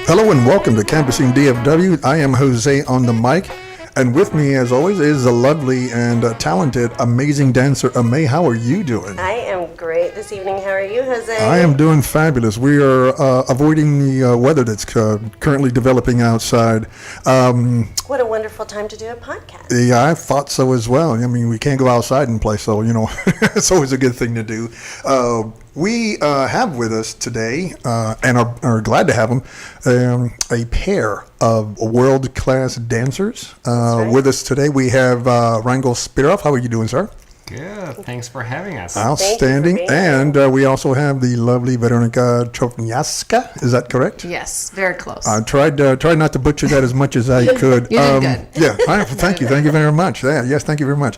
Hello and welcome to Canvassing DFW. I am Jose on the mic, and with me, as always, is the lovely and talented, amazing dancer, Amay. How are you doing? I am great this evening. How are you, Jose? I am doing fabulous. We are avoiding the weather that's currently developing outside. What a wonderful time to do a podcast. Yeah, I thought so as well. I mean, we can't go outside and play, so, it's always a good thing to do. We have with us today, and are glad to have them, a pair of world-class dancers. Right. With us today, we have Rangel Spirov. How are you doing, sir? Good. Thanks for having us. Outstanding. And we also have the lovely Veronika Chernyavska. Is that correct? Yes, very close. I tried not to butcher that as much as I could. You did good. Yeah, thank you. Thank you very much. Yeah, yes, thank you very much.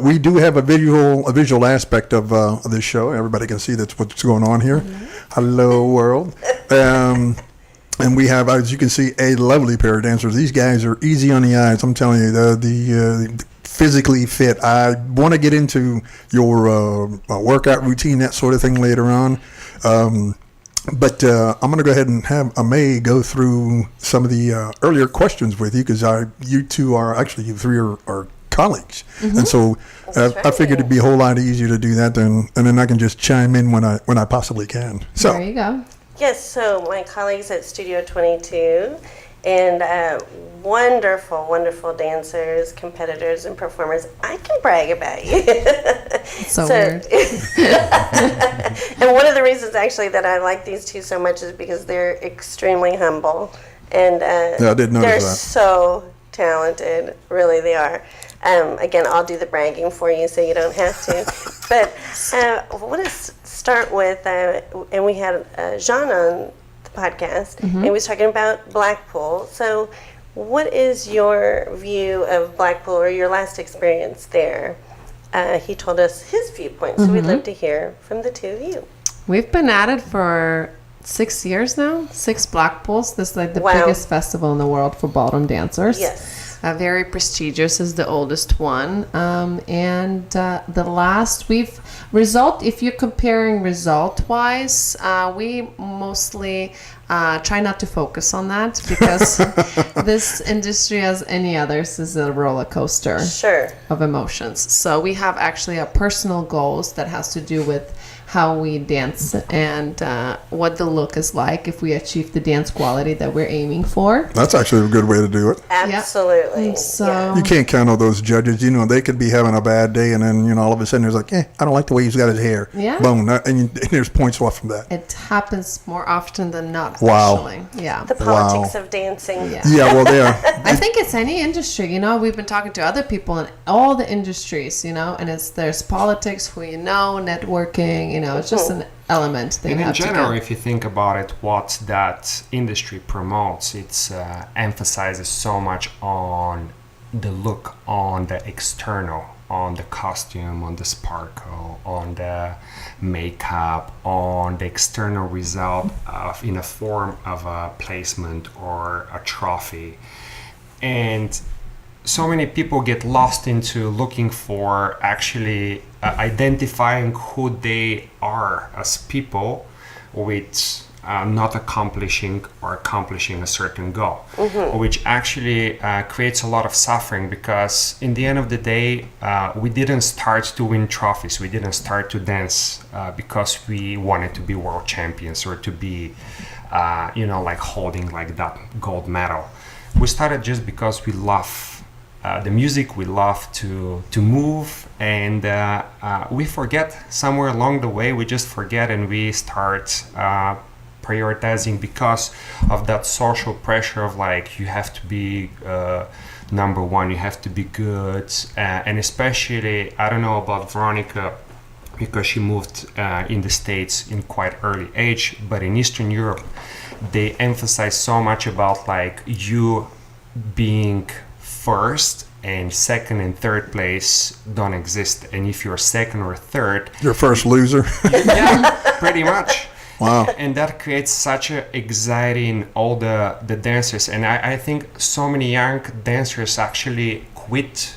We do have a visual aspect of this show. Everybody can see that's what's going on here. Mm-hmm. Hello, world. And we have, as you can see, a lovely pair of dancers. These guys are easy on the eyes. I'm telling you, the physically fit. I want to get into your workout routine, that sort of thing later on. But I'm going to go ahead and have Amay go through some of the earlier questions with you, because you three are colleagues. Mm-hmm. And so I figured it'd be a whole lot easier to do that, and then I can just chime in when I possibly can. So there you go. Yes, so my colleagues at Studio 22 and wonderful, wonderful dancers, competitors, and performers. I can brag about you. So weird. And one of the reasons actually that I like these two so much is because they're extremely humble. And I did notice they're that. So talented. Really, they are. Again, I'll do the bragging for you so you don't have to. But I want to start with, and we had Jean on the podcast, mm-hmm. and he was talking about Blackpool. So what is your view of Blackpool, or your last experience there? He told us his viewpoint, so mm-hmm. we'd love to hear from the two of you. We've been at it for 6 years now, 6 Blackpools. This is like the Wow. biggest festival in the world for ballroom dancers. Yes. Very prestigious, is the oldest one. And the last if you're comparing result-wise, we mostly try not to focus on that, because this industry, as any others, is a roller coaster of emotions. So we have actually a personal goals that has to do with how we dance and what the look is like if we achieve the dance quality that we're aiming for. That's actually a good way to do it. Absolutely. Yep. So You can't count on those judges. They could be having a bad day, and then all of a sudden there's like, I don't like the way he's got his hair. Yeah. Boom, and there's points off from that. it happens more often than not. Wow. Actually. Yeah. The politics of dancing. Yeah. Yeah, well, there. I think it's any industry, we've been talking to other people in all the industries, and there's politics, who networking, it's just an element they And in have general, to if you think about it, what that industry promotes, it emphasizes so much on the look, on the external, on the costume, on the sparkle, on the makeup, on the external result in a form of a placement or a trophy. And so many people get lost into looking for actually identifying who they are as people with not accomplishing a certain goal, mm-hmm. which actually creates a lot of suffering, because in the end of the day, we didn't start to win trophies. We didn't start to dance because we wanted to be world champions or to be, like holding like that gold medal. We started just because we love the music, we love to move, and we forget somewhere along the way. We just forget, and we start prioritizing because of that social pressure of like, you have to be number one, you have to be good, and especially, I don't know about Veronika, because she moved in the States in quite early age, but in Eastern Europe, they emphasize so much about like you being first, and second and third place don't exist. And if you're second or third, You're first loser. yeah, pretty much. Wow. And that creates such a anxiety in all the dancers. And I think so many young dancers actually quit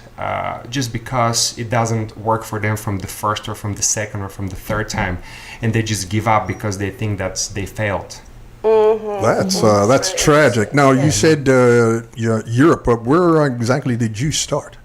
just because it doesn't work for them from the first or from the second or from the third time, and they just give up because they think that they failed. That's tragic. Now, you said Europe, but where exactly did you start?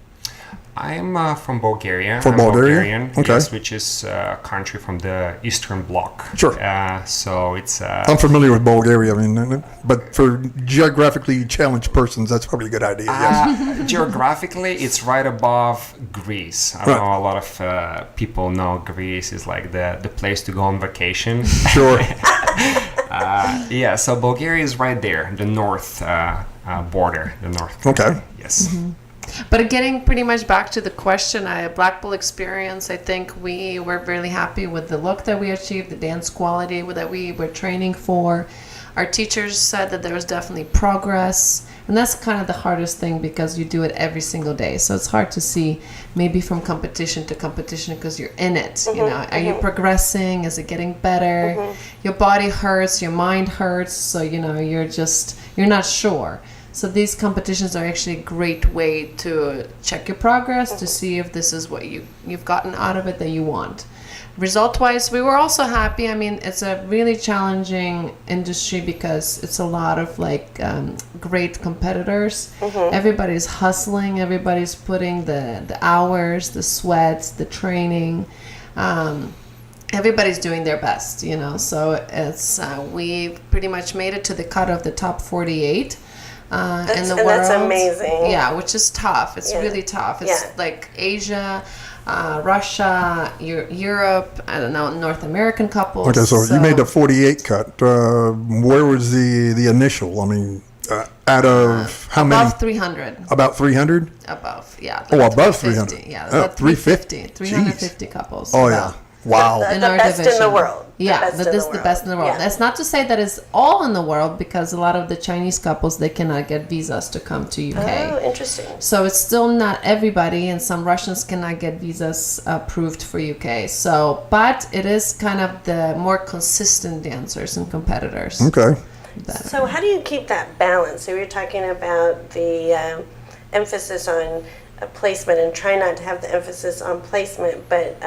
I'm from Bulgaria. From I'm Bulgaria? Bulgarian, Okay. yes, which is a country from the Eastern Bloc. Sure. So it's... I'm familiar with Bulgaria, I mean, but for geographically challenged persons, that's probably a good idea. Yes. Geographically, it's right above Greece. I Right. know a lot of people know Greece is like the place to go on vacation. Sure. Yeah, so Bulgaria is right there, the north border, the north. Okay. Yes. But getting pretty much back to the question, Black Bull experience, I think we were really happy with the look that we achieved, the dance quality that we were training for. Our teachers said that there was definitely progress. And that's kind of the hardest thing because you do it every single day. So it's hard to see maybe from competition to competition because you're in it. You know, are you progressing? Is it getting better? Your body hurts, your mind hurts. So, you know, you're not sure. So these competitions are actually a great way to check your progress, to see if this is what you've gotten out of it that you want. Result-wise, we were also happy. I mean, it's a really challenging industry because it's a lot of great competitors. Everybody's hustling. Everybody's putting the hours, the sweat, the training. Everybody's doing their best, you know. So it's we pretty much made it to the cut of the top 48. In the world. That's amazing. Yeah, which is tough. It's really tough. It's like Asia, Russia, Europe, I don't know, North American couples. Okay, so you made the 48 cut. Where was the initial? I mean, out of how many? Above 300. About 300? Above, yeah. Oh, above 350, 300. Yeah, Oh, about 350. 350 couples. Oh, about. yeah. Wow. The In our best in the division. world. Yeah, best but in this is the the world. best in the world. Yeah. That's not to say that it's all in the world because a lot of the Chinese couples, they cannot get visas to come to UK. Oh, interesting. So it's still not everybody, and some Russians cannot get visas approved for UK. So, but it is kind of the more consistent dancers and competitors. Okay. So how do you keep that balance? So you're talking about the emphasis on placement and try not to have the emphasis on placement, but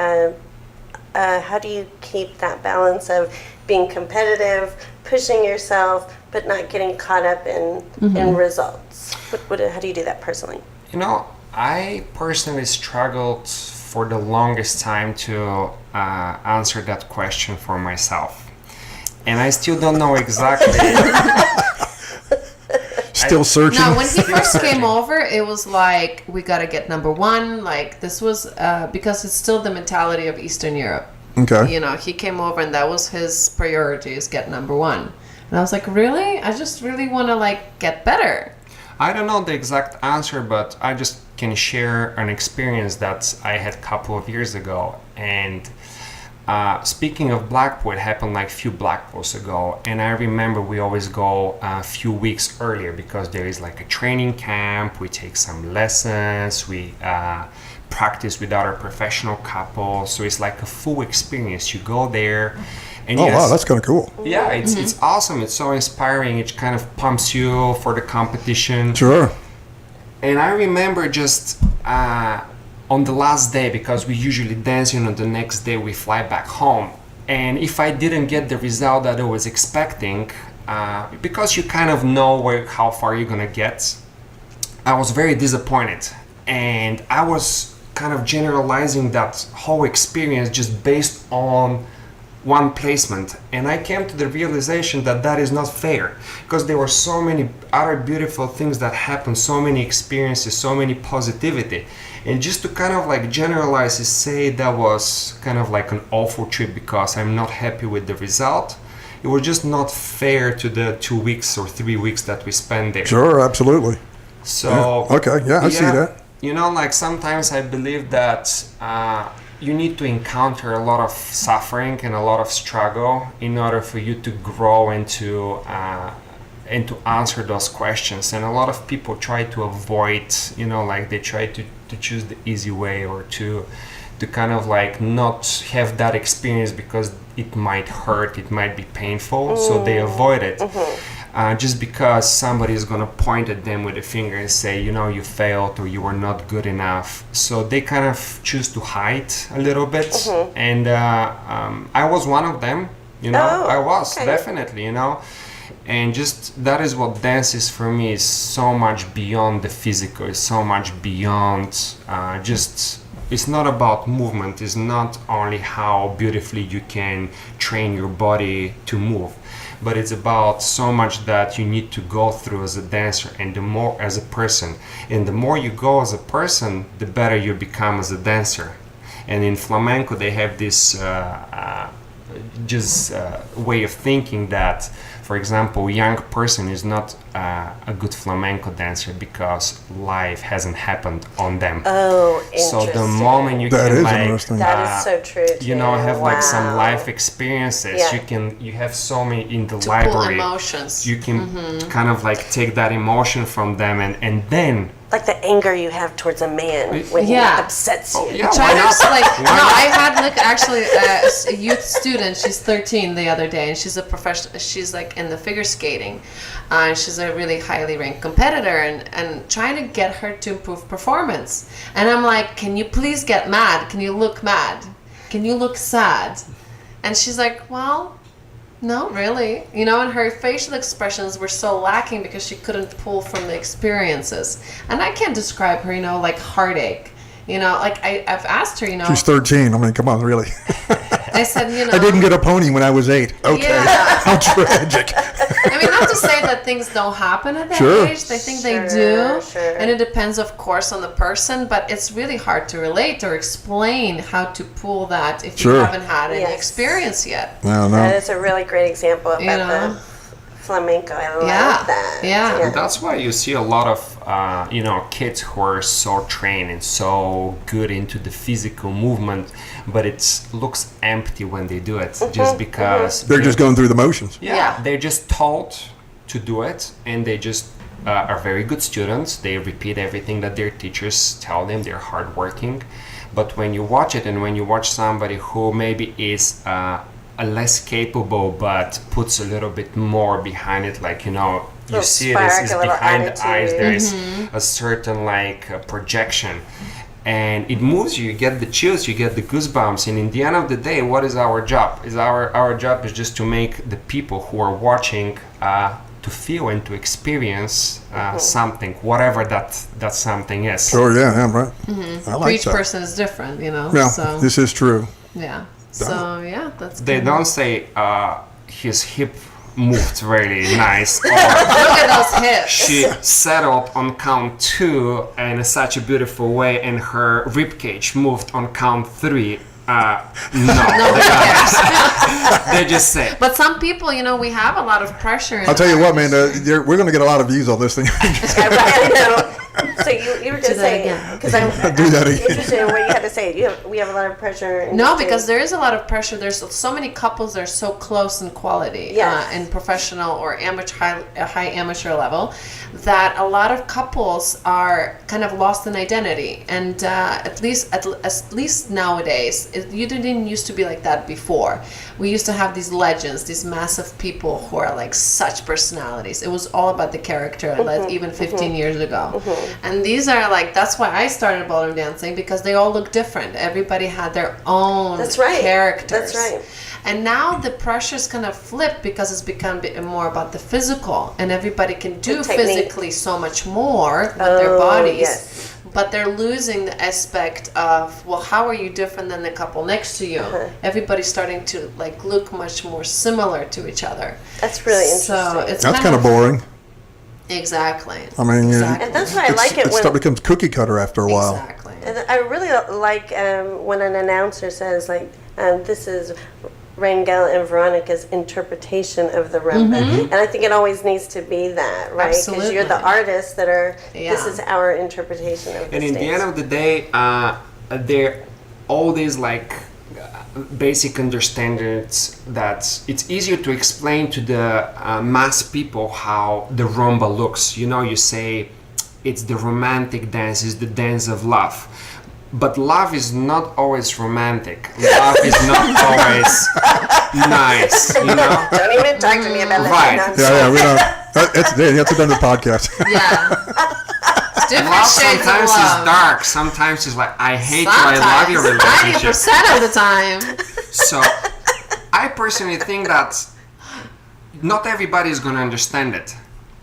how do you keep that balance of being competitive, pushing yourself, but not getting caught up in results? How do you do that personally? You know, I personally struggled for the longest time to answer that question for myself. And I still don't know exactly. Still searching? Now, when he first came over, it was like, we got to get number one. Like, this was, because it's still the mentality of Eastern Europe. Okay. You know, he came over and that was his priority, is get number one. And I was like, really? I just really want to, get better. I don't know the exact answer, but I just can share an experience that I had a couple of years ago. And speaking of Blackpool, it happened a few Blackpools ago, and I remember we always go a few weeks earlier because there is a training camp, we take some lessons, we practice with other professional couples, so it's like a full experience. You go there and Oh, wow, that's kind of cool. yeah, it's awesome, it's so inspiring, it kind of pumps you for the competition. Sure. And I remember just on the last day, because we usually dance, the next day we fly back home. And if I didn't get the result that I was expecting, because you kind of know how far you're gonna get, I was very disappointed. And I was kind of generalizing that whole experience just based on one placement, and I came to the realization that that is not fair, because there were so many other beautiful things that happened, so many experiences, so many positivity, and just to kind of generalize and say that was kind of an awful trip because I'm not happy with the result, it was just not fair to the 2 weeks or 3 weeks that we spent there. Sure, absolutely. So Yeah. Okay, yeah, I see that. Sometimes I believe that you need to encounter a lot of suffering and a lot of struggle in order for you to grow and to answer those questions. And a lot of people try to avoid, they try to choose the easy way, or to kind of not have that experience because it might hurt, it might be painful, so they avoid it. just because somebody is going to point at them with a finger and say, you know, you failed or you were not good enough. So they kind of choose to hide a little bit. And I was one of them, you know. I was, definitely, you know. And just that is what dance is for me, is so much beyond the physical, it's so much beyond just, it's not about movement, it's not only how beautifully you can train your body to move, but it's about so much that you need to go through as a dancer, and the more as a person. And the more you go as a person, the better you become as a dancer. And in flamenco they have this way of thinking that, for example, a young person is not a good flamenco dancer because life hasn't happened on them. Oh, interesting. So the moment you That can is like, interesting. That is so true, you know, too. have like some Wow. life experiences. Yeah. You have so many in the To pull library. emotions. You can kind of like take that emotion from them, and then Like the anger you have towards a man when Yeah. he upsets you. yeah, Try why to not? just like I had like actually a youth student. She's 13 the other day, and she's a professional. She's like in the figure skating. She's a really highly ranked competitor, and trying to get her to improve performance. And I'm like, can you please get mad? Can you look mad? Can you look sad? And she's like, well, no, really. You know, and her facial expressions were so lacking because she couldn't pull from the experiences. And I can't describe her, you know, like heartache. You know, like I've asked her, you know. She's 13. I mean, come on, really. I said, you know. I didn't get a pony when I was 8. Okay. Yeah. How tragic. I mean, not to say that things don't happen at that Sure. age. I think they Sure, do. sure. And it depends, of course, on the person. But it's really hard to relate or explain how to pull that if you Sure. haven't had any Yes. experience yet. No, That no. is a really great example about You know? the flamenco. I love Yeah. that. Yeah. that's why you see a lot of you know, kids who are so trained and so good into the physical movement, but it looks empty when they do it, just because They're just going through the motions. Yeah. they're just taught to do it, and they just are very good students. They repeat everything that their teachers tell them. They're hardworking, but when you watch it, and when you watch somebody who maybe is a less capable but puts a little bit more behind it, like, you know, you Little see spark, this is a little behind the eyes, attitude. there is a certain like projection, and it moves you. You get the chills, you get the goosebumps. And in the end of the day, what is our job? Is our job is just to make the people who are watching to feel and to experience something, whatever that something is. Sure, yeah, right. I For like each that. person is different, you know. Yeah, So this is true. yeah. So yeah, that's They good. don't say his hip moved really nice, or Look at those hips. she settled on count 2 in such a beautiful way, and her rib cage moved on count 3. No, they just say. But some people, you know, we have a lot of pressure. In I'll tell you what, man, our- we're going to get a lot of views on this thing. I know. So you were just that saying, again. because I'm Do that again. interested in what you had to say. We have a lot of pressure. in No, this because too. there is a lot of pressure. There's so many couples that are so close in quality, Yes. in professional or high amateur level, that a lot of couples are kind of lost in identity. And at least nowadays, you didn't used to be like that before. We used to have these legends, these massive people who are like such personalities. It was all about the character, like even 15 years ago. And these are like, that's why I started ballroom dancing, because they all look different. Everybody had their own That's right. characters. That's right. And now the pressure's kind of flipped because it's become a bit more about the physical, and everybody can do The technique. physically so much more with their bodies. yes. But they're losing the aspect of, well, how are you different than the couple next to you? Everybody's starting to like look much more similar to each other. That's really interesting. So it's That's kind of boring. Exactly. I mean, exactly. And that's why I like it when becomes cookie cutter after a while. Exactly. And I really like when an announcer says, like, this is Rangel and Veronica's interpretation of the rumba. And I think it always needs to be that, right? Because you're the Absolutely. artists that are, this Yeah. is our interpretation of the And in the end of the day, there all these like basic understandings that it's easier to explain to the mass people how the rumba looks. You know, you say it's the romantic dance, it's the dance of love. But love is not always romantic. Love is not always nice, you know? Don't even talk to me about Right. that. Yeah, we don't. That's done the podcast. Yeah. Different Love shades of sometimes love. is dark. Sometimes it's like, I hate you, I love your relationship. 90% of the time. So, I personally think that not everybody is going to understand it.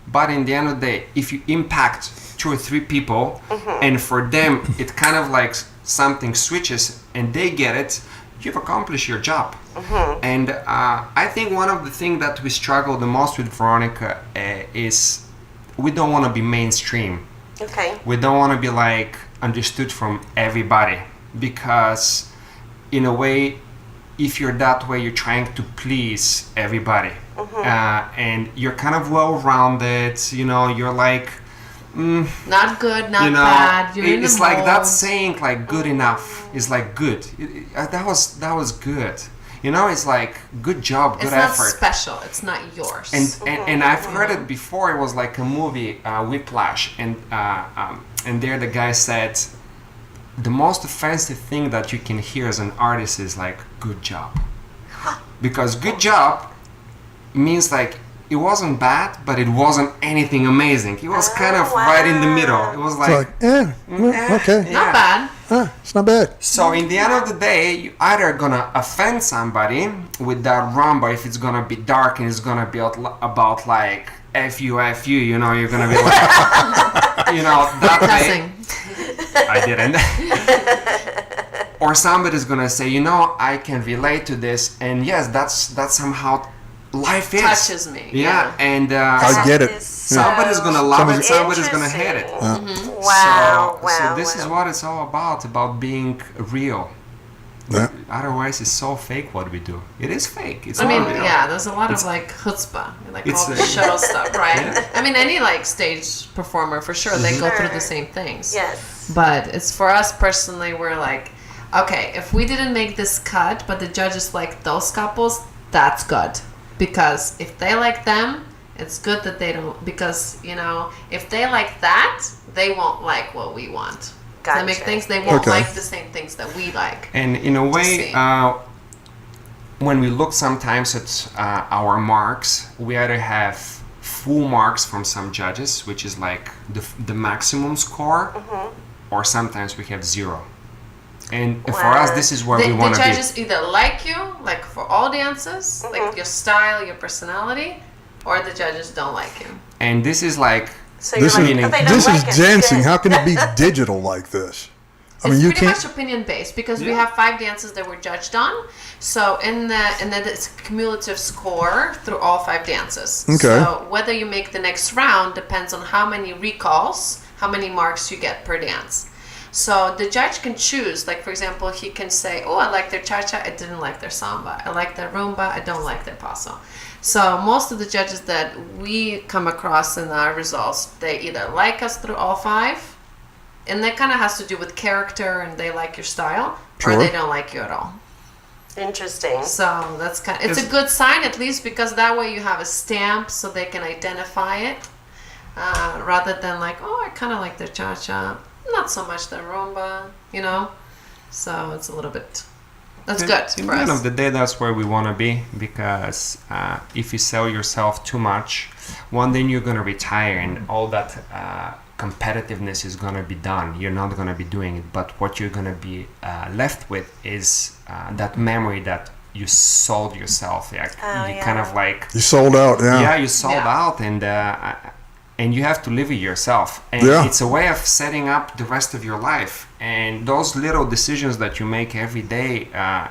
But in the end of the day, if you impact 2 or 3 people, and for them, it kind of like something switches and they get it, you've accomplished your job. And I think one of the things that we struggle the most with Veronika is we don't want to be mainstream. Okay. We don't want to be like understood from everybody, because in a way, if you're that way, you're trying to please everybody. And you're kind of well-rounded, you're like, Not good, not bad. You're in it's the like that mold. saying, like, good enough is like good. That was good. It's like, good job, good It's not effort. special. It's not yours. And I've heard it before. It was like a movie, Whiplash, and there the guy said, the most offensive thing that you can hear as an artist is like, good job, because good job means like it wasn't bad, but it wasn't anything amazing. It was kind of right in the middle. It was It's like, okay. Not bad. It's not bad. So in the end of the day, you either gonna offend somebody with that rumba if it's gonna be dark and it's gonna be about like F you, you're gonna be like, that way. Cussing. I didn't. Or somebody's gonna say, I can relate to this, and yes, that's somehow life is. Touches me. Yeah, and I get it. somebody's gonna love it, somebody's gonna hate it. Wow, So this is what it's all about being real. Yeah. Otherwise, it's so fake what we do. It is fake. It's I mean, not real. yeah, there's a lot of like chutzpah, like It's all a- the show stuff, right? Yeah. I mean, any like stage performer for sure, they go through the same things. Yes. But it's for us personally, we're like, okay, if we didn't make this cut, but the judges like those couples, that's good. Because if they like them, it's good that they don't, because, if they like that, they won't like what we want. They make Gotcha. things, they won't Okay. like the same things that we like. And in a way, see. when we look sometimes at our marks, we either have full marks from some judges, which is like the maximum score, or sometimes we have 0. And for us, this is where we The want to be. judges either like you, like for all dances, like your style, your personality, or the judges don't like you. And this is like, So This you're is like, oh, they don't this like is it. dancing. Good. How can it be digital like this? I mean, It's you pretty can't. much opinion based because we have 5 dances that we're judged on. So and then it's a cumulative score through all 5 dances. Okay. So whether you make the next round depends on how many recalls, how many marks you get per dance. So the judge can choose, like for example, he can say, oh, I like their cha-cha, I didn't like their samba. I like their rumba, I don't like their paso. So most of the judges that we come across in our results, they either like us through all 5, and that kind of has to do with character and they like your style, Sure. or they don't like you at all. Interesting. So that's it's a good sign, at least, because that way you have a stamp so they can identify it, rather than like, oh, I kind of like their cha-cha, not so much their rumba, So it's a little bit, that's good in for the end us. of the day, that's where we want to be, because if you sell yourself too much, one day you're going to retire and all that competitiveness is going to be done. You're not going to be doing it, but what you're going to be left with is that memory that you sold yourself. Like, you kind of like, You sold out. Yeah. you sold Yeah. out, and you have to live it yourself. And Yeah. it's a way of setting up the rest of your life. And those little decisions that you make every day,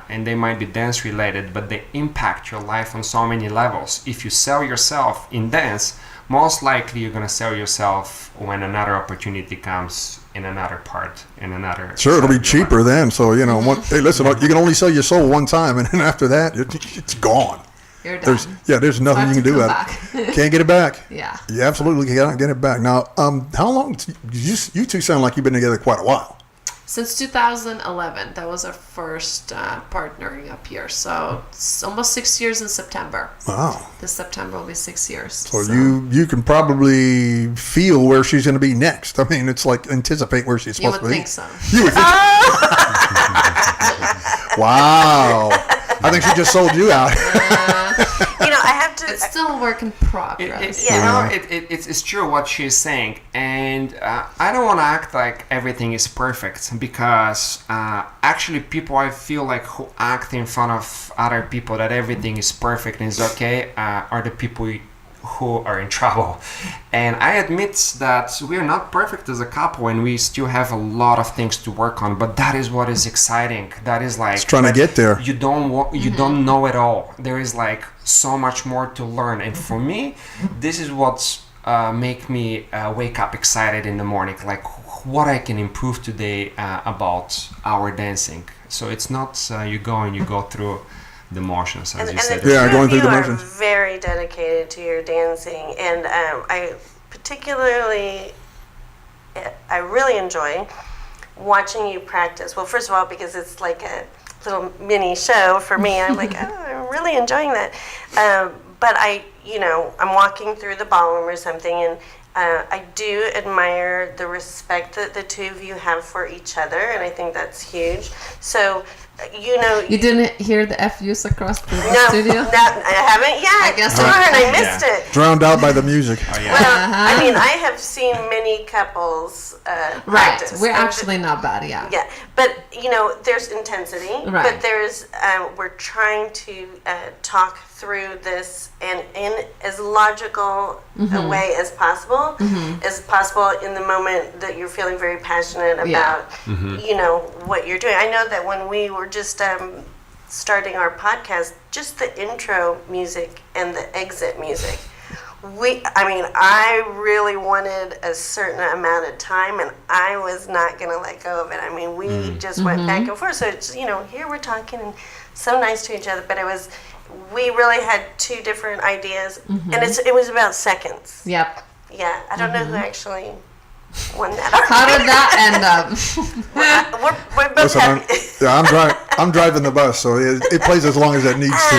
and they might be dance related, but they impact your life on so many levels. If you sell yourself in dance, most likely you're going to sell yourself when another opportunity comes in another part, in another. Sure, it'll be side of your cheaper life. then. So hey, listen, you can only sell your soul one time, and then after that, it's gone. You're done. There's nothing Hard you to can do come about it. back. Can't get it back. Yeah. You absolutely cannot get it back. Now, how long? You two sound like you've been together quite a while. Since 2011, that was our first partnering up here. So it's almost 6 years in September. Wow. This September will be 6 years. So you can probably feel where she's going to be next. I mean, it's like anticipate where she's You supposed would to be. think so. You would think. Wow. I think she just sold you out. I have to. It's still still a work in progress. It's true what she's saying, and I don't want to act like everything is perfect, because actually people I feel like who act in front of other people that everything is perfect and is okay are the people who are in trouble. And I admit that we are not perfect as a couple, and we still have a lot of things to work on, but that is what is exciting. That is like, it's trying to get there. You don't know it all. There is like so much more to learn, and for me this is what's make me wake up excited in the morning, like what I can improve today about our dancing. So it's not you go through the motions, as you said. Yeah, going through the you motions. are very dedicated to your dancing, and I really enjoy watching you practice. Well, first of all, because it's like a little mini show for me. I'm like, I'm really enjoying that. But I'm walking through the ballroom or something, and I do admire the respect that the two of you have for each other, and I think that's huge. So, You didn't hear the FUs across the studio? No, I haven't yet. I guess darn, I missed it. Drowned out by the music. Oh, yeah. Well, I mean, I have seen many couples Right. practice. We're actually not bad, yeah. Yeah, but there's intensity. Right. But there's we're trying to talk through this and in as logical a way as possible in the moment that you're feeling very passionate about. What you're doing. I know that when we were just starting our podcast, just the intro music and the exit music. I really wanted a certain amount of time, and I was not going to let go of it. I mean, we just went back and forth. So it's, here we're talking and so nice to each other, but we really had two different ideas, and it was about seconds. Yep. Yeah, I don't know who actually won that How did that end up? We're both Listen, happy. I'm driving the bus, so it plays as long as it needs to.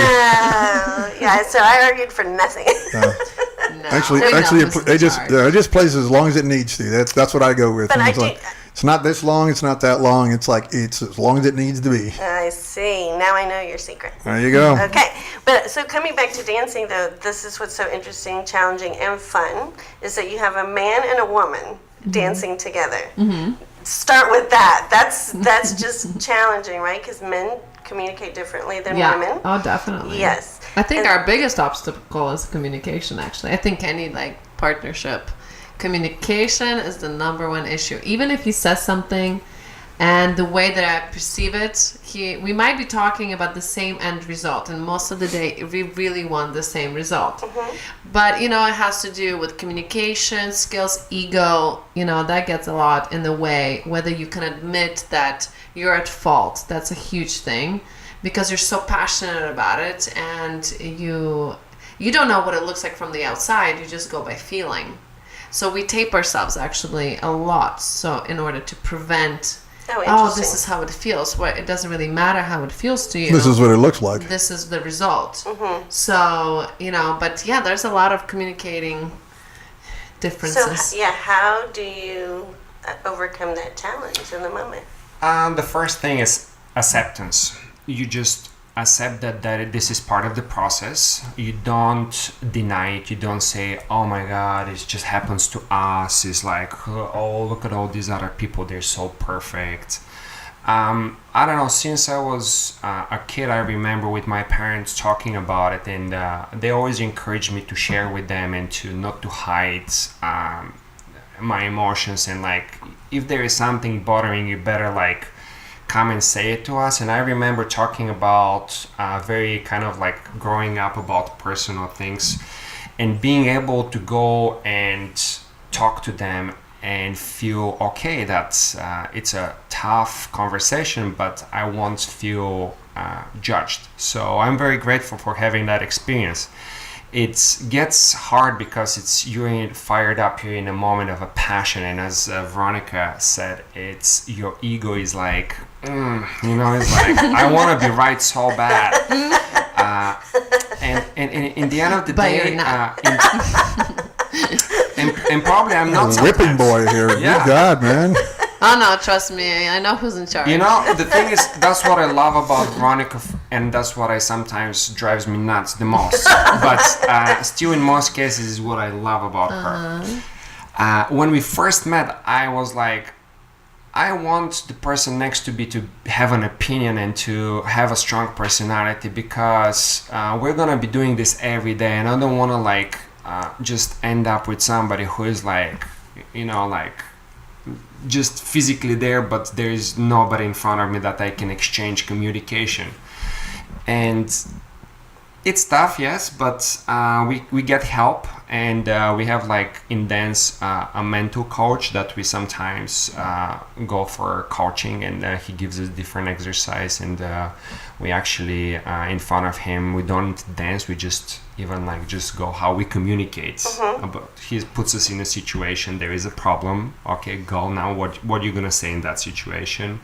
Yeah, so I argued for nothing. No, Actually, Enough is it just plays as long as it needs to. That's what I go with. But And it's not this long. It's not that long. It's like it's as long as it needs to be. I see. Now I know your secret. There you go. Okay, but so coming back to dancing, though, this is what's so interesting, challenging, and fun, is that you have a man and a woman dancing together. Start with that. That's just challenging, right? Because men communicate differently than women. Oh, definitely. Yes. I think our biggest obstacle is communication, actually. I think any partnership, communication is the number one issue. Even if he says something and the way that I perceive it, we might be talking about the same end result, and most of the day we really want the same result. But it has to do with communication skills, ego, that gets a lot in the way, whether you can admit that you're at fault. That's a huge thing, because you're so passionate about it, and you don't know what it looks like from the outside. You just go by feeling. So we tape ourselves actually a lot, so in order to prevent this is how it feels. Well, it doesn't really matter how it feels to you. This is what it looks like. This is the result. So, but yeah, there's a lot of communicating differences. So, how do you overcome that challenge in the moment? The first thing is acceptance. You just accept that this is part of the process. You don't deny it. You don't say, oh my God, it just happens to us. It's like, oh, look at all these other people. They're so perfect. I don't know, since I was a kid, I remember with my parents talking about it, and they always encouraged me to share with them and to not to hide my emotions, and like, if there is something bothering you, better like come and say it to us. And I remember talking about very kind of like growing up about personal things, and being able to go and talk to them and feel okay that it's a tough conversation, but I won't feel judged. So I'm very grateful for having that experience. It gets hard because you're fired up, you're in a moment of a passion, and as Veronika said, it's your ego is like, it's like, I want to be right so bad. And in the end of the day, and probably I'm not Whipping boy here. Yeah. Good God, man. Oh no, trust me, I know who's in charge. You know, the thing is, that's what I love about Veronika, and that's what I sometimes drives me nuts the most. But still, in most cases, is what I love about her. When we first met, I was like, I want the person next to me to have an opinion and to have a strong personality, because we're gonna be doing this every day, and I don't want to like just end up with somebody who is like, you know, like just physically there, but there is nobody in front of me that I can exchange communication. And it's tough, yes, but we get help, and we have like in dance a mental coach that we sometimes go for coaching, and he gives us different exercise, and we actually in front of him, we don't dance, we just even like just go how we communicate. About, he puts us in a situation, there is a problem, okay, go now, what are you gonna say in that situation?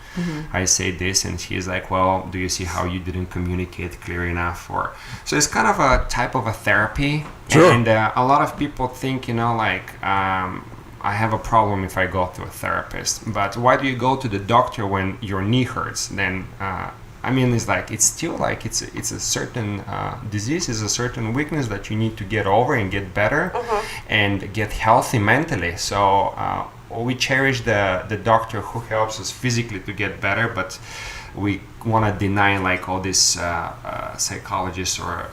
I say this, and he's like, well, do you see how you didn't communicate clear enough? Or so it's kind of a type of a therapy. Sure. And a lot of people think, you know, like I have a problem if I go to a therapist, but why do you go to the doctor when your knee hurts? Then I mean, it's like, it's still like it's a certain disease, is a certain weakness that you need to get over and get better and get healthy mentally. So we cherish the doctor who helps us physically to get better, but we want to deny like all these psychologists or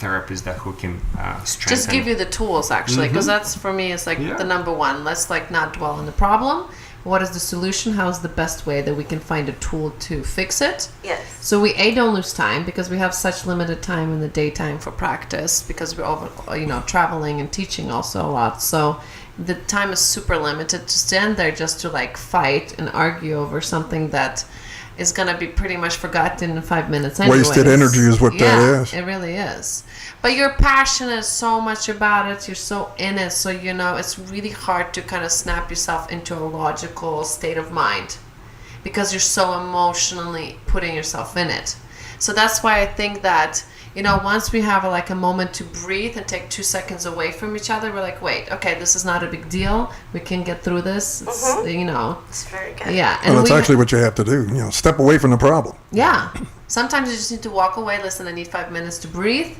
therapists that who can strengthen. Just give you the tools, actually, because that's for me is like the number one. Let's like not dwell on the problem. What is the solution? How is the best way that we can find a tool to fix it? Yes. So we don't lose time, because we have such limited time in the daytime for practice, because we're over, traveling and teaching also a lot. So the time is super limited to stand there just to like fight and argue over something that is going to be pretty much forgotten in 5 minutes anyways. Wasted energy is what that is. It really is. But you're passionate so much about it. You're so in it. So, it's really hard to kind of snap yourself into a logical state of mind, because you're so emotionally putting yourself in it. So that's why I think that, once we have a moment to breathe and take 2 seconds away from each other, we're like, wait, okay, this is not a big deal. We can get through this. It's, It's very good. Yeah. Well, that's actually what you have to do. Step away from the problem. Yeah. Sometimes you just need to walk away. Listen, I need 5 minutes to breathe.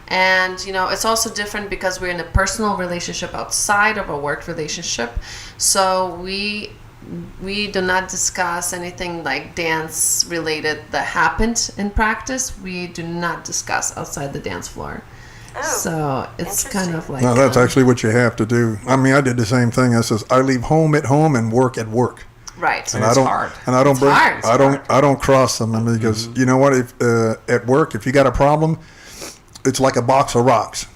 And, it's also different because we're in a personal relationship outside of a work relationship. So we do not discuss anything like dance related that happened in practice. We do not discuss outside the dance floor. Oh, so it's kind of like... No, that's actually what you have to do. I mean, I did the same thing. I says, I leave home at home and work at work. Right. And it's hard. And I don't It's bring, hard. It's I don't cross them, because you know what? If at work, if you got a problem, it's like a box of rocks.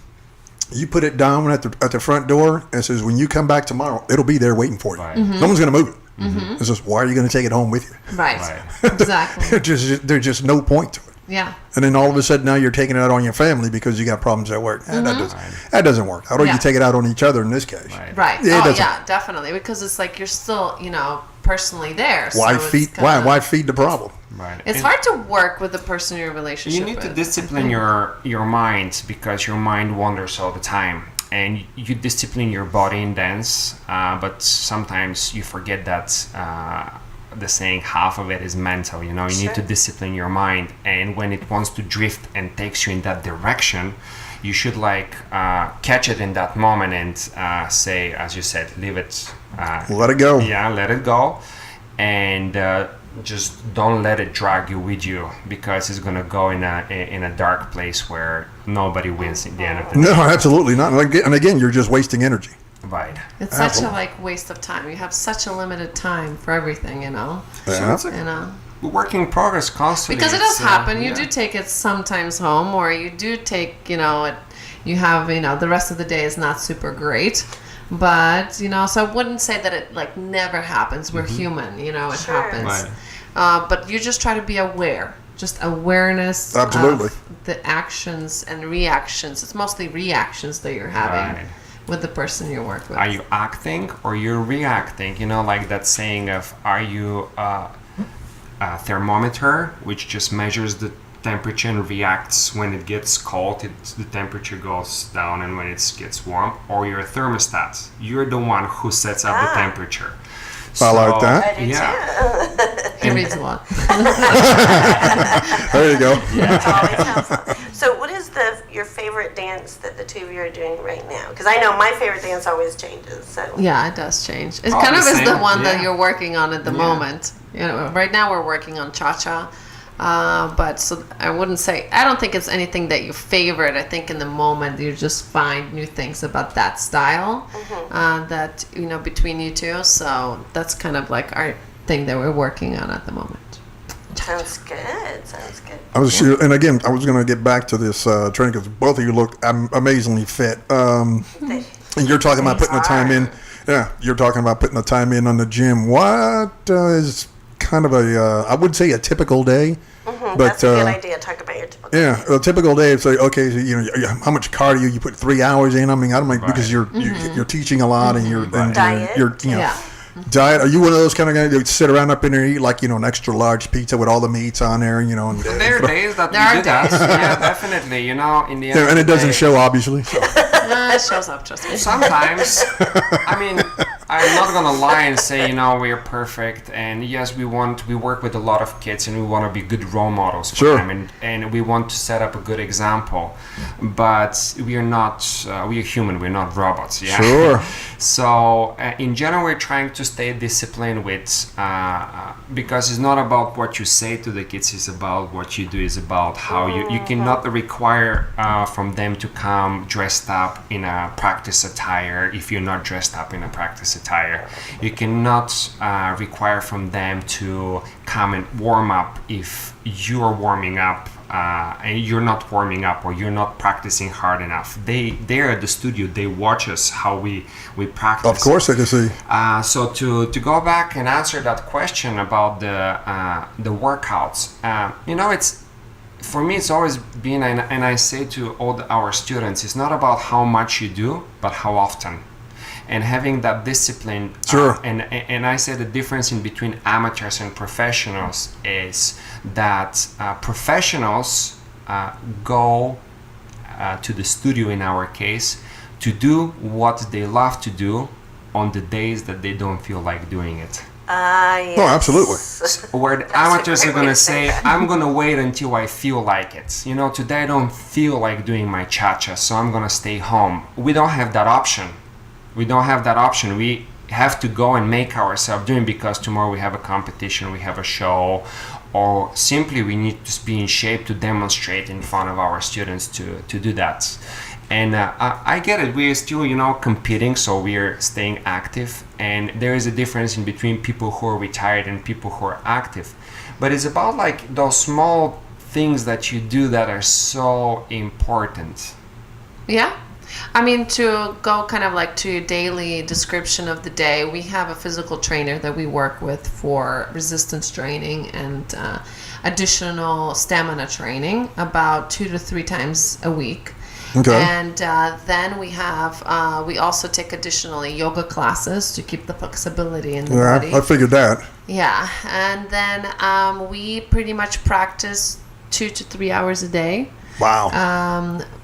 You put it down at the front door, and it says, when you come back tomorrow, it'll be there waiting for you. Right. No one's going to move it. It says, why are you going to take it home with you? Right. Exactly. There's just no point to it. Yeah. And then all of a sudden now you're taking it out on your family because you got problems at work. That doesn't work. How do Yeah. you take it out on each other in this case? Right. Yeah, it doesn't. Yeah, definitely. Because it's like you're still, personally there. Why so feed? it's kinda- Why feed the problem? Right. It's And hard to work with the person you're in a relationship you need with. to discipline your mind, because your mind wanders all the time, and you discipline your body in dance, but sometimes you forget that the saying half of it is mental. You need to discipline your mind, and when it wants to drift and takes you in that direction, you should catch it in that moment and say, as you said, leave it. Let it go. Yeah, let it go, and just don't let it drag you with you, because it's gonna go in a dark place where nobody wins in the end of the day. No, absolutely not. And again, you're just wasting energy. Right. It's such a waste of time. You have such a limited time for everything, Yeah. So it's a work in progress constantly. Because it does It's, happen. You yeah. do take it sometimes home, or you do take, you have, the rest of the day is not super great. But, so I wouldn't say that it never happens. We're human, it happens. Right. But you just try to be aware. Just awareness Absolutely. of the actions and reactions. It's mostly reactions that you're having Right. with the person you work with. Are you acting or you're reacting? Like that saying of, are you a thermometer, which just measures the temperature and reacts when it gets cold, the temperature goes down, and when it gets warm, or you're a thermostat. You're the one who sets up the temperature. I like that. I do Yeah. too. He reads a lot. There you go. It's always helpful. So what is your favorite dance that the two of you are doing right now? Because I know my favorite dance always changes. So Yeah, it does change. It All kind the of is the same, one that yeah. you're working on at the Yeah. moment. You know, right now we're working on cha-cha. But so I wouldn't say, I don't think it's anything that you favorite. I think in the moment you just find new things about that style that, you know, between you two. So that's kind of like our thing that we're working on at the moment. sounds good. Sounds good. I was, and again, I was going to get back to this training because both of you look amazingly fit. And you're talking about putting the time in. Yeah, you're talking about putting the time in on the gym. What is kind of I would say a typical day. But, That's a good idea. Talk about your typical. Yeah, a typical day. It's like, okay, so, you know, how much cardio you put 3 hours in. I mean, I don't like because you're teaching a lot and you're and Diet. you're you know. Yeah. Diet? Are you one of those kind of guys that sit around up in there and eat like, you know, an extra large pizza with all the meats on there, you know? And, There are days that There are we do that. days. Yeah, definitely. You know, in the end. and it of the doesn't day, show, obviously. So. It shows up, trust me. Sometimes, I mean, I'm not gonna lie and say, you know, we're perfect. And yes, we work with a lot of kids, and we want to be good role models for Sure. them, and we want to set up a good example. But we are not. We are human. We're not robots. Yeah. Sure. So in general, we're trying to stay disciplined with, because it's not about what you say to the kids, it's about what you do, it's about how you cannot require from them to come dressed up in a practice attire if you're not dressed up in a practice attire. You cannot require from them to come and warm up if you're warming up and you're not warming up or you're not practicing hard enough. They're at the studio, they watch us how we practice. Of course I can see. So to go back and answer that question about the workouts, you know, it's for me it's always been, and I say to all our students, it's not about how much you do, but how often. And having that discipline, Sure. And I say the difference in between amateurs and professionals is that professionals go to the studio, in our case, to do what they love to do on the days that they don't feel like doing it. Yes. Oh, absolutely. Where the amateurs are gonna say, I'm gonna wait until I feel like it. You know, today I don't feel like doing my cha-cha, so I'm gonna stay home. We don't have that option. We don't have that option. We have to go and make ourselves doing, because tomorrow we have a competition, we have a show, or simply we need to be in shape to demonstrate in front of our students to do that. And I get it. We're still, you know, competing, so we're staying active. And there is a difference in between people who are retired and people who are active. But it's about like those small things that you do that are so important. Yeah. I mean, to go kind of like to your daily description of the day, we have a physical trainer that we work with for resistance training and additional stamina training about 2 to 3 times a week. Okay. And then we have, we also take additionally yoga classes to keep the flexibility in the body. Yeah, I figured that. Yeah. And then we pretty much practice 2 to 3 hours a day. Wow.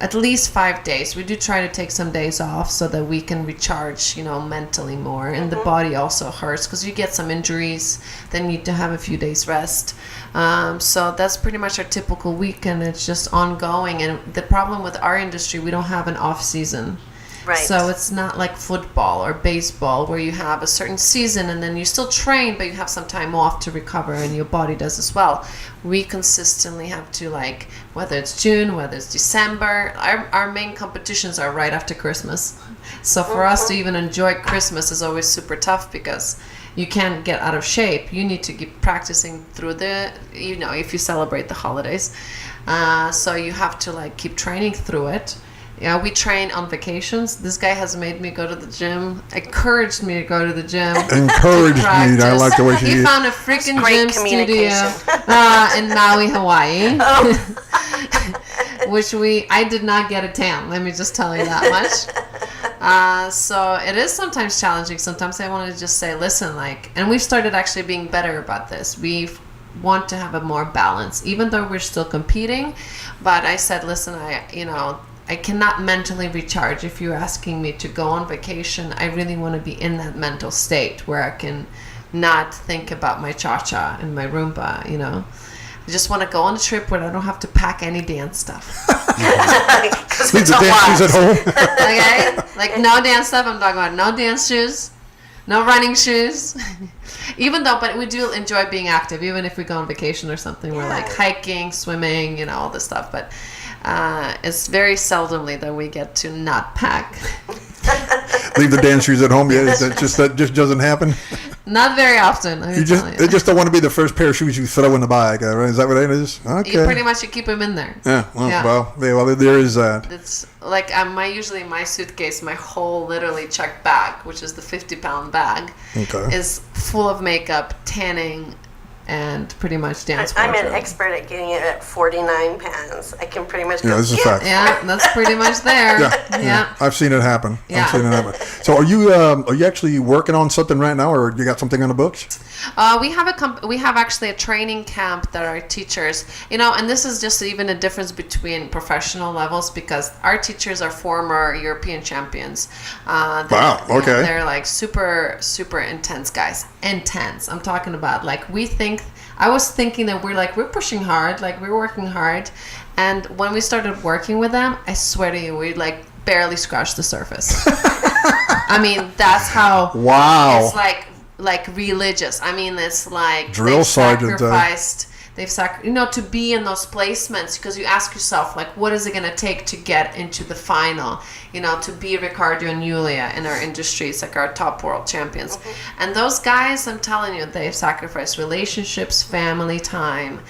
At least 5 days. We do try to take some days off so that we can recharge, you know, mentally more. And the body also hurts because you get some injuries, then need to have a few days rest. So that's pretty much our typical week, and it's just ongoing. And the problem with our industry, we don't have an off season. Right. So it's not like football or baseball where you have a certain season and then you still train, but you have some time off to recover, and your body does as well. We consistently have to, like, whether it's June, whether it's December, our main competitions are right after Christmas. So for us to even enjoy Christmas is always super tough because you can't get out of shape. You need to keep practicing through the, you know, if you celebrate the holidays. So you have to, like, keep training through it. Yeah, we train on vacations. This guy has made me go to the gym, encouraged me to go to the gym. Encouraged me. I like the way she He is. found a freaking Great gym studio communication. in Maui, Hawaii. Which I did not get a tan, let me just tell you that much. So it is sometimes challenging. Sometimes I want to just say, listen, like, and we've started actually being better about this. We want to have a more balance, even though we're still competing. But I said, listen, I cannot mentally recharge if you're asking me to go on vacation. I really want to be in that mental state where I can not think about my cha-cha and my Roomba, you know. I just want to go on a trip where I don't have to pack any dance stuff. Leave the dance shoes at home. Okay? Like no dance stuff. I'm talking about no dance shoes, no running shoes. Even though, but we do enjoy being active. Even if we go on vacation or something, we're like hiking, swimming, you know, all this stuff. But it's very seldomly that we get to not pack. Leave the dance shoes at home. Yeah, that just doesn't happen. Not very often. They just don't want to be the first pair of shoes you throw in the bag. Right? Is that what it is? Okay. You pretty much keep them in there. Yeah. Well, there is that. It's like usually my suitcase, my whole literally checked bag, which is the 50-pound bag, is full of makeup, tanning, and pretty much dance. I'm an expert at getting it at 49 pounds. I can pretty much go. Yeah, this is a fact. Yeah, that's pretty much there. Yeah. I've seen it happen. Yeah. So are you actually working on something right now, or you got something on the books? We have actually a training camp that our teachers, you know, and this is just even a difference between professional levels because our teachers are former European champions. Wow. Okay. They're like super, super intense guys. Intense. I'm talking about like I was thinking that we're pushing hard, like we're working hard. And when we started working with them, I swear to you, we like barely scratched the surface. I mean, that's how. Wow. It's like religious. I mean, it's like drill sergeant. They've to be in those placements because you ask yourself like, what is it going to take to get into the final? You know, to be Ricardo and Julia in our industry, it's like our top world champions. And those guys, I'm telling you, they've sacrificed relationships, family time,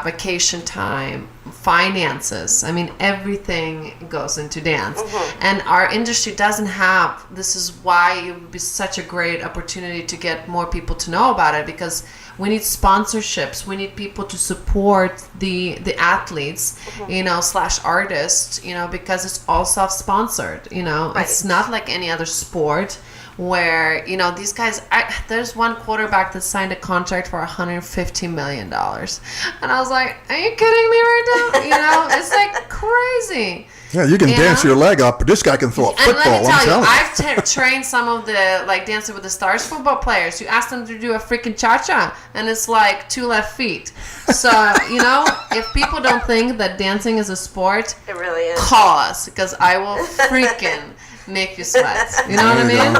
vacation time, finances. I mean, everything goes into dance. And our industry doesn't have, this is why it would be such a great opportunity to get more people to know about it because we need sponsorships. We need people to support the athletes, you know, / artists, you know, because it's all self-sponsored, you know. Right. It's not like any other sport where, you know, these guys, there's one quarterback that signed a contract for $150 million. And I was like, are you kidding me right now? You know, it's like crazy. Yeah, you can dance your leg up, but this guy can throw a football. And let me tell you, I've trained some of the like Dancing with the Stars football players. You ask them to do a freaking cha-cha, and it's like 2 left feet. So, you know, if people don't think that dancing is a sport, it really is. Call us, because I will freaking make you sweat. You know what I mean?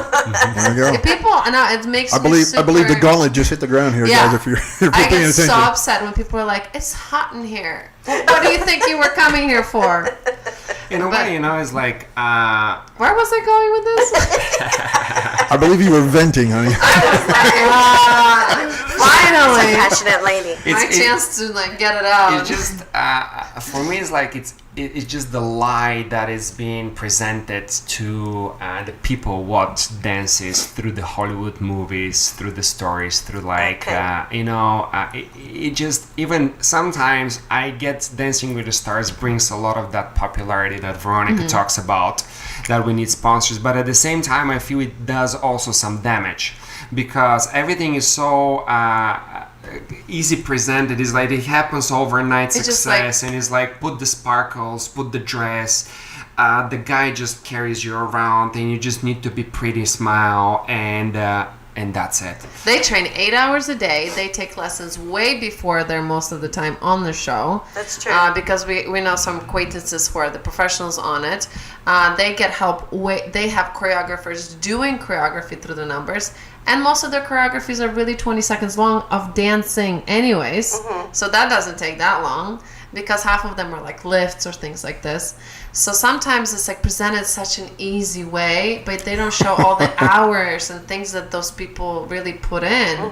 There you go. If people, it makes I believe the gauntlet just hit the ground here, guys. If you're I paying get attention. so upset when people are like, "It's hot in here. What do you think you were coming here for?" In a way, you know, it's like. Where was I going with this? I believe you were venting, honey. Finally, passionate lady. My chance to like get it out. It's just for me, it's like it's just the lie that is being presented to the people what dance is through the Hollywood movies, through the stories, through like you know, it just even sometimes I get Dancing with the Stars brings a lot of that popularity that Veronika talks about, that we need sponsors, but at the same time I feel it does also some damage because everything is so easy presented. It's like it happens overnight success, and it's like put the sparkles, put the dress, the guy just carries you around and you just need to be pretty, smile, and that's it. They train 8 hours a day. They take lessons way before they're most of the time on the show. That's true. Because we know some acquaintances who are the professionals on it. They get help. They have choreographers doing choreography through the numbers. And most of their choreographies are really 20 seconds long of dancing anyways. So that doesn't take that long because half of them are like lifts or things like this. So sometimes it's like presented such an easy way, but they don't show all the hours and things that those people really put in.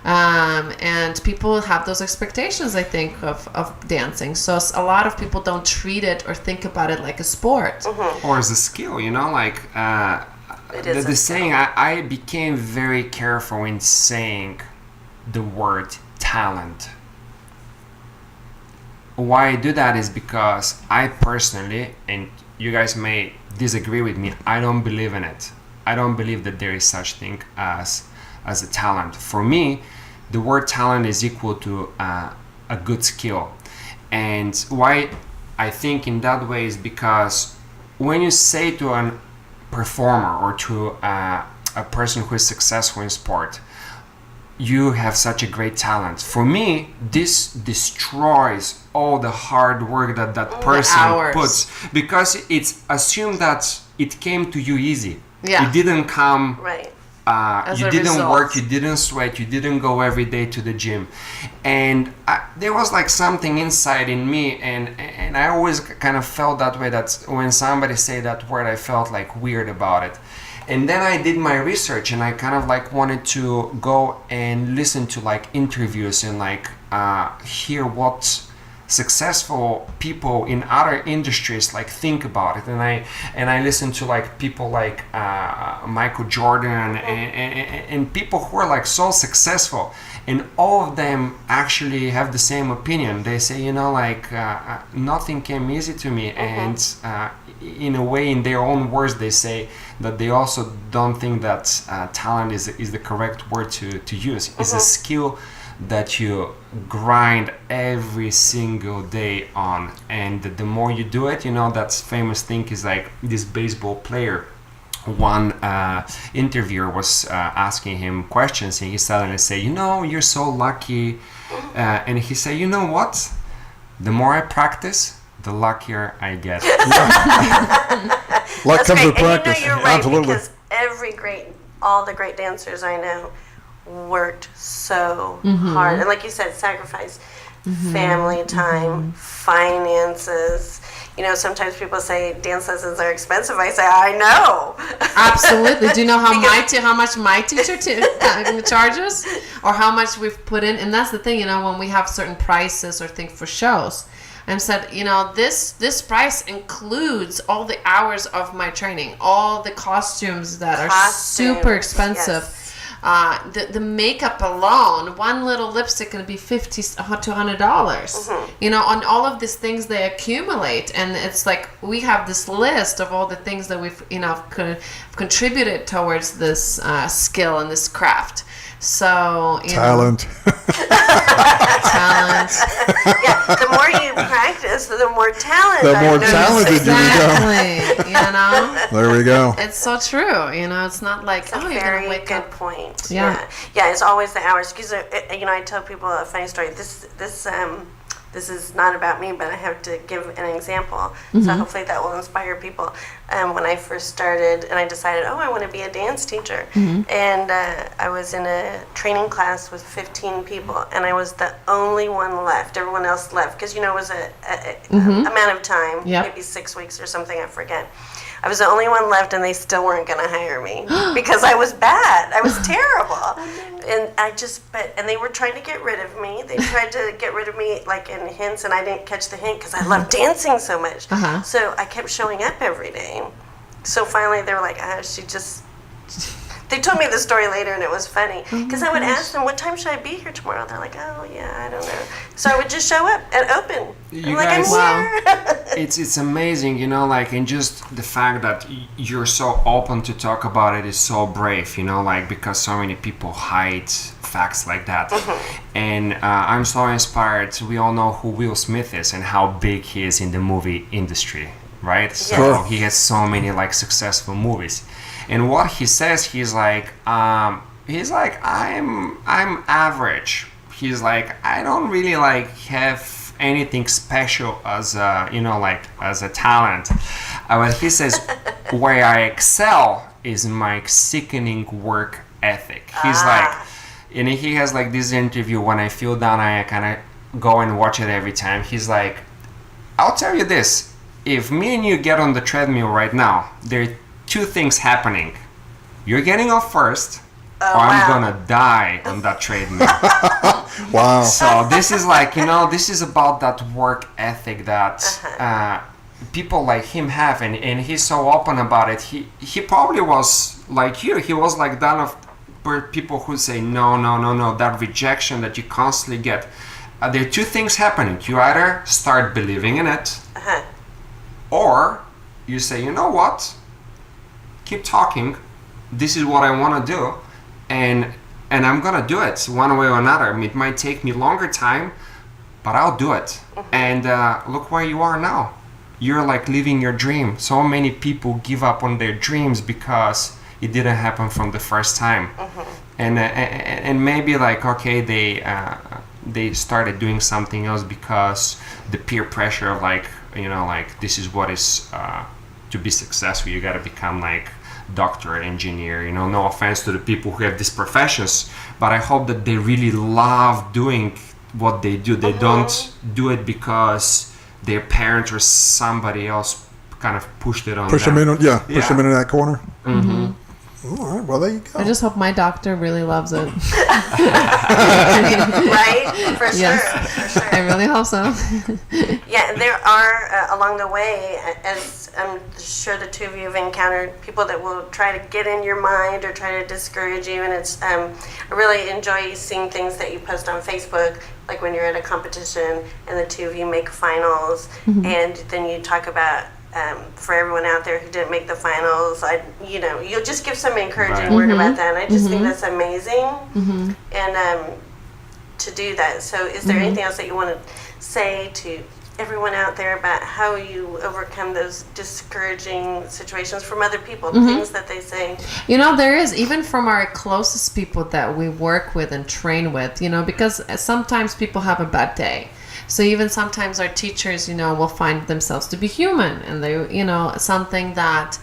And people have those expectations, I think, of dancing. So a lot of people don't treat it or think about it like a sport. Or as a skill, you know, like... the saying, I became very careful in saying the word talent. Why I do that is because I personally, and you guys may disagree with me, I don't believe in it. I don't believe that there is such thing as a talent. For me, the word talent is equal to a good skill. And why I think in that way is because when you say to an performer or to a person who is successful in sport, you have such a great talent. For me, this destroys all the hard work that person hours. puts, because it's assumed that it came to you easy. Yeah. It didn't come. Right. You a didn't result. work, you didn't sweat, you didn't go every day to the gym, and there was like something inside in me, and I always kind of felt that way. That when somebody say that word, I felt like weird about it. And then I did my research, and I kind of like wanted to go and listen to like interviews and like hear what successful people in other industries like think about it. And I listened to like people like Michael Jordan and people who are like so successful, and all of them actually have the same opinion. They say, you know, like nothing came easy to me, and in a way, in their own words, they say that they also don't think that talent is the correct word to use. It's a skill that you grind every single day on, and the more you do it, you know, that famous thing is like this baseball player. One interviewer was asking him questions, and he suddenly say, you know, you're so lucky, and he said, you know what, the more I practice, the luckier I get. Luck That's comes great. with practice. And you know, you're right, Absolutely. because all the great dancers I know worked so hard. And like you said, sacrifice family time, finances. You know, sometimes people say dance lessons are expensive. I say, I know. Absolutely. Do you know how much my teacher charges, or how much we've put in? And that's the thing, you know, when we have certain prices or things for shows, and said, you know, this price includes all the hours of my training, all the costumes that are super expensive. Yes. The makeup alone, one little lipstick can be $50 to $100. You know, on all of these things they accumulate, and it's like we have this list of all the things that we've, you know, contributed towards this skill and this craft. So Talent. Talent. Yeah, the more you practice, the more talent. The I've more noticed. talented you become. Exactly. You know, There we go. it's so true. You know, it's not like, It's a oh, you're gonna very wake good up. point. Yeah. Yeah, it's always the hours. Because you know, I tell people a funny story. This is not about me, but I have to give an example. So hopefully that will inspire people. When I first started, and I decided, I want to be a dance teacher, and I was in a training class with 15 people, and I was the only one left. Everyone else left because, you know, it was a amount of time, Yep. maybe 6 weeks or something. I forget. I was the only one left, and they still weren't going to hire me because I was bad. I was terrible, and they were trying to get rid of me. They tried to get rid of me like in hints, and I didn't catch the hint because I love dancing so much. So I kept showing up every day. So finally, they were like, she just. They told me the story later, and it was funny because I would ask them, "What time should I be here tomorrow?" They're like, "Oh yeah, I don't know." So I would just show up and open. You I'm like, guys- I'm here. It's amazing, you know, like, and just the fact that you're so open to talk about it is so brave, you know, like, because so many people hide facts like that. And I'm so inspired. We all know who Will Smith is and how big he is in the movie industry, right? So Sure. he has so many like successful movies. And what he says, he's like I'm average. He's like, I don't really like have anything special as a, you know, like as a talent. But he says where I excel is my sickening work ethic. He's like, and he has like this interview, when I feel down, I kind of go and watch it every time. He's like, I'll tell you this, if me and you get on the treadmill right now, there are two things happening. You're getting off first, or I'm gonna die on that treadmill. Wow. So this is like, you know, this is about that work ethic that people like him have, and he's so open about it. He probably was like you. He was like that of people who say no, that rejection that you constantly get. There are two things happening. You either start believing in it, or you say, you know what, keep talking, this is what I want to do, and I'm gonna do it one way or another. It might take me longer time, but I'll do it. And look where you are now. You're like living your dream. So many people give up on their dreams because it didn't happen from the first time. and maybe like, okay, they started doing something else because the peer pressure of like, you know, like this is what is to be successful, you got to become like doctor, engineer, you know, no offense to the people who have these professions, but I hope that they really love doing what they do. They don't do it because their parents or somebody else kind of pushed it on Push them in, push them into that corner. Mm-hmm. All right, well, there you go. I just hope my doctor really loves it. Right? For sure. Yes. For sure. I really hope so. Yeah, there are along the way, as I'm sure the two of you have encountered, people that will try to get in your mind or try to discourage you. And it's I really enjoy seeing things that you post on Facebook, like when you're at a competition and the two of you make finals, and then you talk about. For everyone out there who didn't make the finals, you'll just give some encouraging word about that. And I just think that's amazing, and to do that. So, is there anything else that you want to say to everyone out there about how you overcome those discouraging situations from other people, things that they say? You know, there is, even from our closest people that we work with and train with, you know, because sometimes people have a bad day. So even sometimes our teachers, you know, will find themselves to be human, and they, you know, something that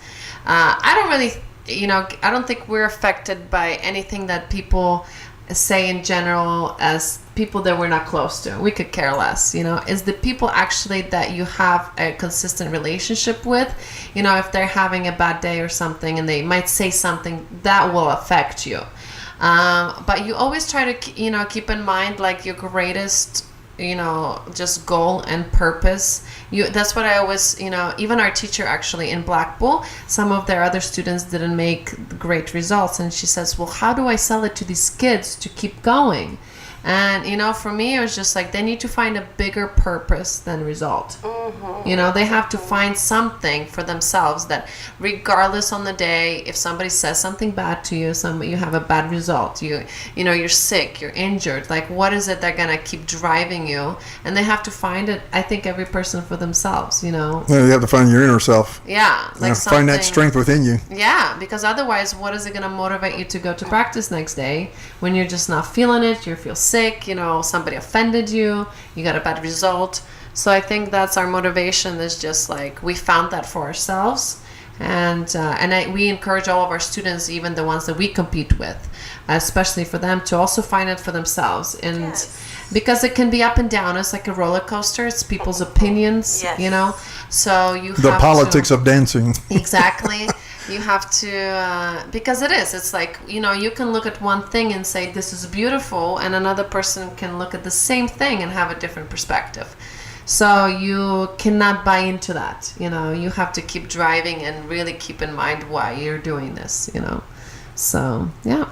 I don't really, you know, I don't think we're affected by anything that people say in general as people that we're not close to. We could care less, you know. Is the people actually that you have a consistent relationship with, you know, if they're having a bad day or something and they might say something that will affect you. But you always try to, you know, keep in mind like your greatest, you know, just goal and purpose. That's what I always, you know, even our teacher actually in Blackpool, some of their other students didn't make great results, and she says, well, how do I sell it to these kids to keep going? And, you know, for me, it was just like they need to find a bigger purpose than result. You know, they have to find something for themselves that regardless on the day, if somebody says something bad to you, you have a bad result, you know, you're sick, you're injured, like what is it they're going to keep driving you? And they have to find it, I think, every person for themselves, you know. Yeah, you have to find your inner self. Yeah. Like find that strength within you. Yeah, because otherwise, what is it going to motivate you to go to practice next day when you're just not feeling it, you feel sick, you know, somebody offended you, you got a bad result. So I think that's our motivation, is just like we found that for ourselves, and we encourage all of our students, even the ones that we compete with, especially for them to also find it for themselves. And because it can be up and down, it's like a roller coaster. It's people's opinions, you know. So you have the politics of dancing. Exactly. You have to, because it's like, you know, you can look at one thing and say, this is beautiful, and another person can look at the same thing and have a different perspective. So you cannot buy into that, you know, you have to keep driving and really keep in mind why you're doing this, you know. So, yeah.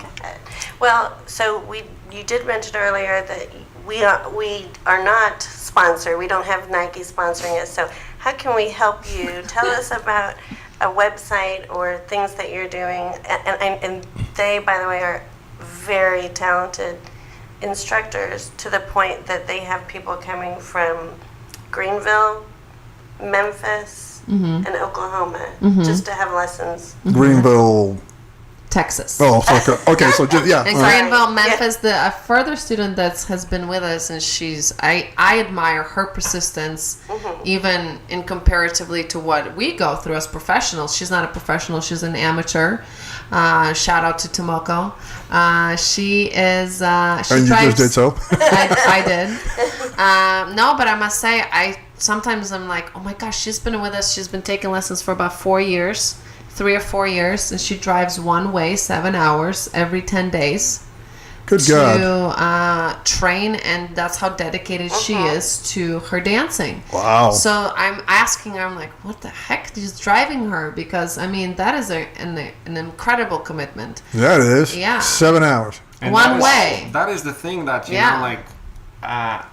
Well, so you did mention earlier that we are not sponsored. We don't have Nike sponsoring us. So how can we help you? Tell us about a website or things that you're doing. And they, by the way, are very talented instructors, to the point that they have people coming from Greenville, Memphis, and Oklahoma just to have lessons. Greenville, Texas. Oh, okay. So just, yeah. And Greenville, Memphis, a further student that has been with us, and I admire her persistence, even in comparatively to what we go through as professionals. She's not a professional; she's an amateur. Shout out to Tomoko. She is. She and drives, you just did so. I did. No, but I must say, sometimes I'm like, oh my gosh, she's been with us. She's been taking lessons for about 4 years. 3 or 4 years, and she drives one way 7 hours every 10 days. Good God. To train, and that's how dedicated she is to her dancing. Wow. So I'm asking her, I'm like, what the heck is driving her? Because, I mean, that is an incredible commitment. Yeah, it is. Yeah. 7 hours. And one way. That is the thing that, you know, like,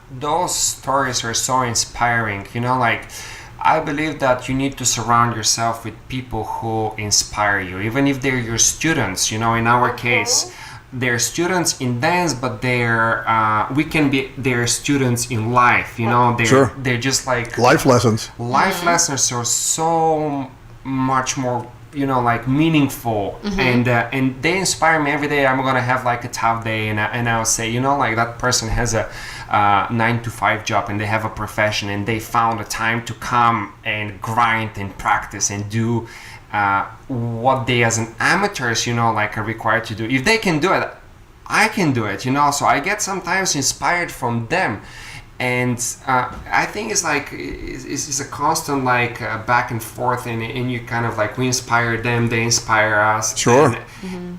those stories are so inspiring, you know, like, I believe that you need to surround yourself with people who inspire you, even if they're your students. You know, in our case, they're students in dance, but we can be their students in life. You know, they're just like life lessons. Life lessons are so much more like meaningful, and they inspire me every day. I'm gonna have like a tough day, and I'll say, like that person has a 9 to 5 job, and they have a profession, and they found a time to come and grind and practice and do what they as an amateurs, like are required to do. If they can do it, I can do it, so I get sometimes inspired from them. And I think it's like it's a constant like back and forth, and you kind of like we inspire them, they inspire us. Sure.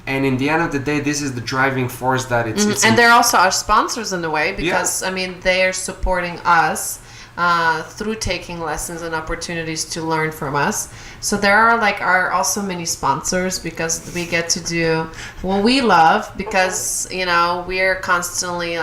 And in the end of the day, this is the driving force that it's and they're also our sponsors in a way, because I mean they are supporting us through taking lessons and opportunities to learn from us. So there are also many sponsors, because we get to do what we love, because we're constantly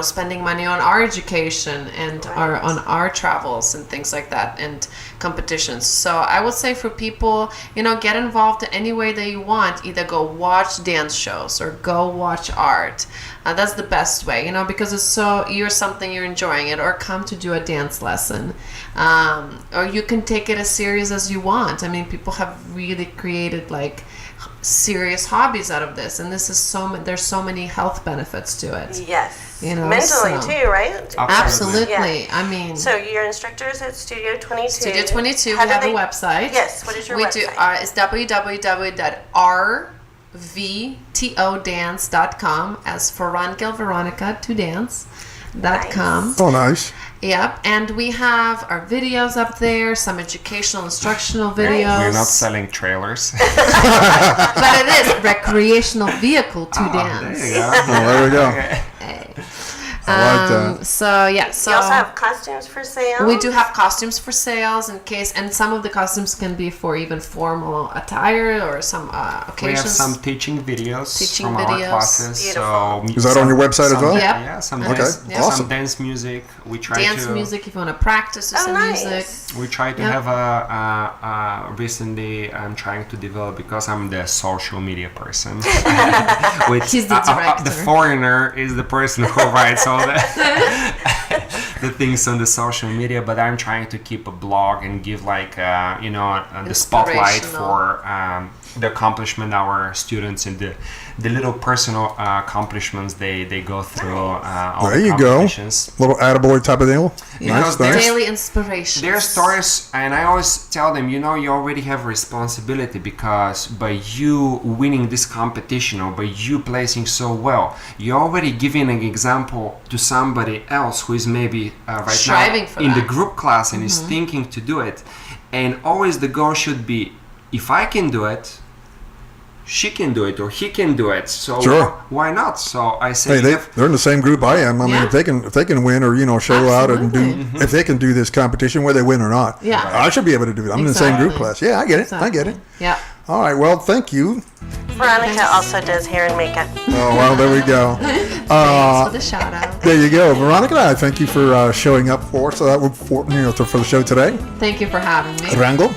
spending money on our education and on our travels and things like that, and competitions. So I would say for people, get involved in any way that you want. Either go watch dance shows or go watch art. That's the best way, because you're enjoying it, or come to do a dance lesson. Or you can take it as serious as you want. I mean, people have really created like serious hobbies out of this, and this is there's so many health benefits to it. Yes. Mentally too, right? Absolutely. Yeah. I mean, so your instructors at Studio 22. Studio 22, we have a website. Yes. What is your website? It's www.rvtodance.com, as for Rangel, Veronika, to dance.com. Nice. Oh, nice. Yep, and we have our videos up there, some educational, instructional videos. We're not selling trailers. But it is recreational vehicle to dance. There you go. Oh, there we go. Hey. I like that. So You also have costumes for sale. we do have costumes for sales and some of the costumes can be for even formal attire or some occasions. We have some teaching videos from our classes. Beautiful. So Is that on your website as well? Yep. Yeah, some Okay, dance, awesome. some dance music. We try Dance to music if you want to practice with some nice. music. We try to Yep. have recently I'm trying to develop, because I'm the social media person. Which He's the director. the foreigner is the person who writes all the things on the social media, but I'm trying to keep a blog and give like the spotlight for the accomplishment our students and the little personal accomplishments they go through. All There the you go. competitions. Little attaboy type of deal. Because Nice. Daily inspiration. Their stories, and I always tell them, you already have responsibility, because by you winning this competition or by you placing so well, you're already giving an example to somebody else who is maybe Striving now for in that. the group class and is thinking to do it. And always the goal should be, if I can do it, she can do it, or he can do it. So Sure. why not? So I say, Hey, they're in the same group I am. I mean, Yeah. if they can win or show out and do, Absolutely. if they can do this competition, whether they win or not, Yeah. I should be able to do it. I'm in the same group Exactly. class. Yeah, I get it. I get it. Yeah. All right. Well, thank you. Veronika also does hair and makeup. Oh, well, there we go. Thanks for the shout out. There you go, Veronika. I thank you for showing up for us. For the show today. Thank you for having me. Rangel,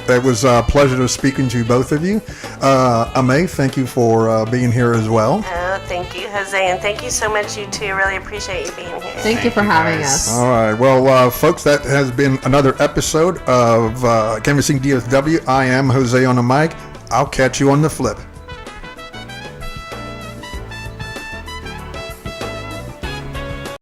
it was a pleasure to speaking to both of you. Ame, thank you for being here as well. Oh, thank you, Jose, and thank you so much, you two. Really appreciate you being here. Thank you for you, having guys. us. All right. Well, folks, that has been another episode of Canvassing DFW. I am Jose on the mic. I'll catch you on the flip.